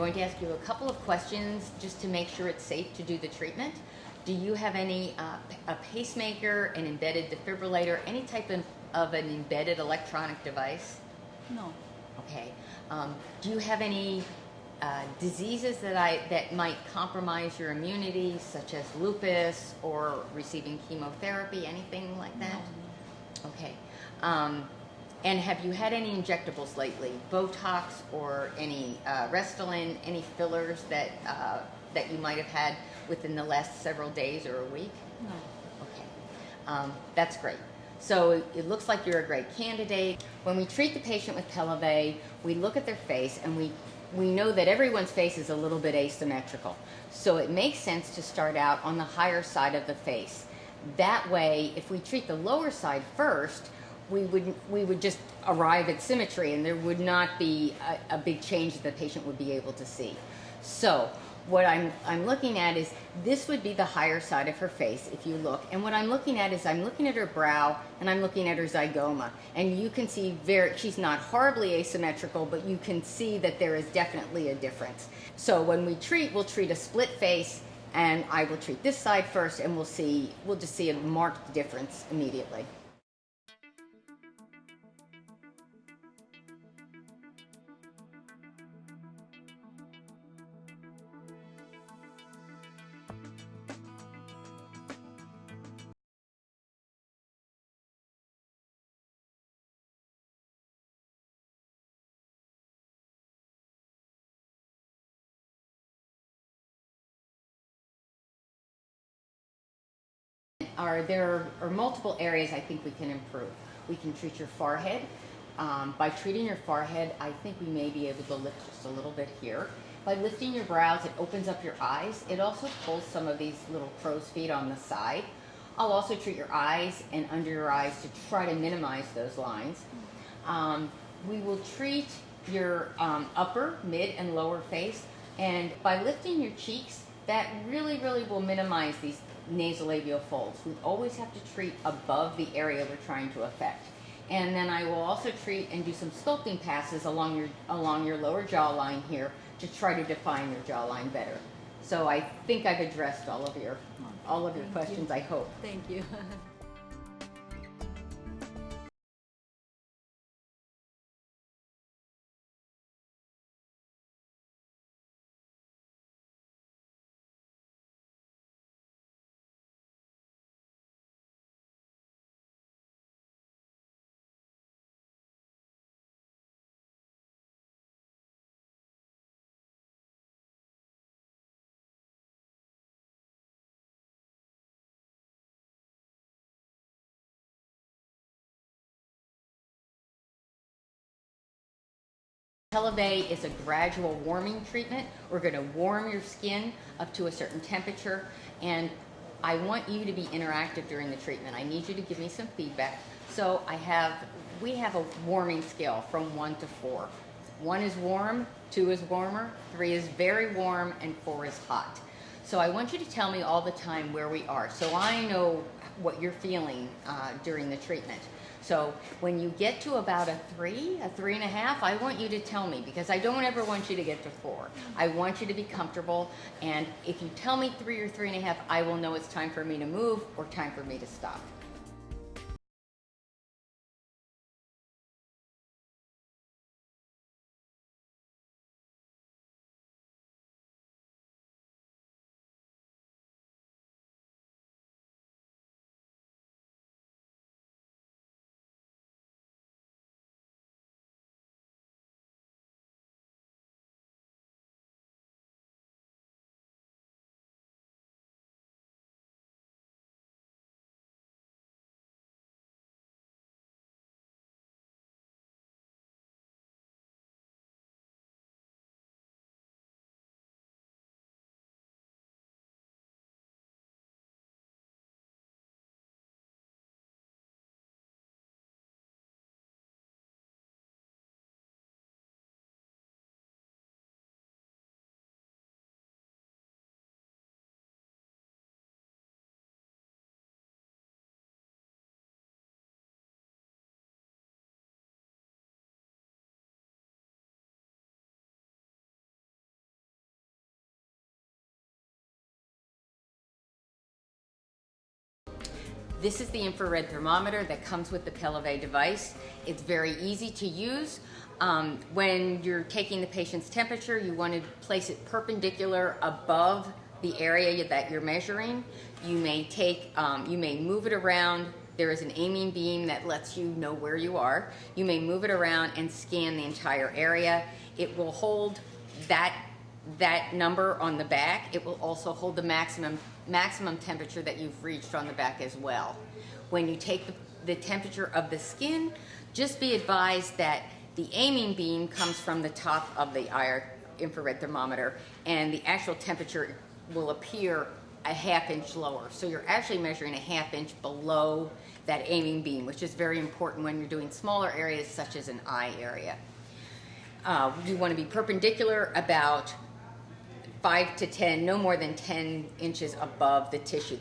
going to ask you a couple of questions just to make sure it's safe to do the treatment. Do you have any, a pacemaker, an embedded defibrillator, any type of an embedded electronic device? No. Okay. Do you have any diseases that might compromise your immunity, such as lupus or receiving chemotherapy, anything like that? No. Okay. And have you had any injectables lately? Botox or any Restylane, any fillers that you might have had within the last several days or a week? No. Okay. That's great. So it looks like you're a great candidate. When we treat the patient with Pellevé, we look at their face and we know that everyone's face is a little bit asymmetrical. So it makes sense to start out on the higher side of the face. That way, if we treat the lower side first, we would just arrive at symmetry and there would not be a big change that the patient would be able to see. So what I'm looking at is, this would be the higher side of her face if you look. And what I'm looking at is, I'm looking at her brow and I'm looking at her zygoma. And you can see she's not horribly asymmetrical, but you can see that there is definitely a difference. So when we treat, we'll treat a split face, and I will treat this side first, and we'll just see a marked difference immediately. There are multiple areas I think we can improve. We can treat your forehead. By treating your forehead, I think we may be able to lift just a little bit here. By lifting your brows, it opens up your eyes. It also pulls some of these little crow's feet on the side. I'll also treat your eyes and under your eyes to try to minimize those lines. We will treat your upper, mid, and lower face. And by lifting your cheeks, that really will minimize these nasolabial folds. We always have to treat above the area we're trying to affect. And then I will also treat and do some sculpting passes along your lower jawline here to try to define your jawline better. So I think I've addressed all of your questions, I hope. Thank you. Pellevé is a gradual warming treatment. We're going to warm your skin up to a certain temperature, and I want you to be interactive during the treatment. I need you to give me some feedback. So we have a warming scale from 1 to 4. 1 is warm, 2 is warmer, 3 is very warm, and 4 is hot. So I want you to tell me all the time where we are, so I know what you're feeling during the treatment. So when you get to about a 3, a 3.5, I want you to tell me, because I don't ever want you to get to 4. I want you to be comfortable, and if you tell me 3 or 3.5, I will know it's time for me to move or time for me to stop. This is the infrared thermometer that comes with the Pellevé device. It's very easy to use. When you're taking the patient's temperature, you want to place it perpendicular above the area that you're measuring. You may move it around. There is an aiming beam that lets you know where you are. You may move it around and scan the entire area. It will hold that number on the back. It will also hold the maximum temperature that you've reached on the back as well. When you take the temperature of the skin, just be advised that the aiming beam comes from the top of the infrared thermometer, and the actual temperature will appear a ½ inch lower. So you're actually measuring a ½ inch below that aiming beam, which is very important when you're doing smaller areas such as an eye area. You want to be perpendicular about 5 to 10, no more than 10 inches above the tissue.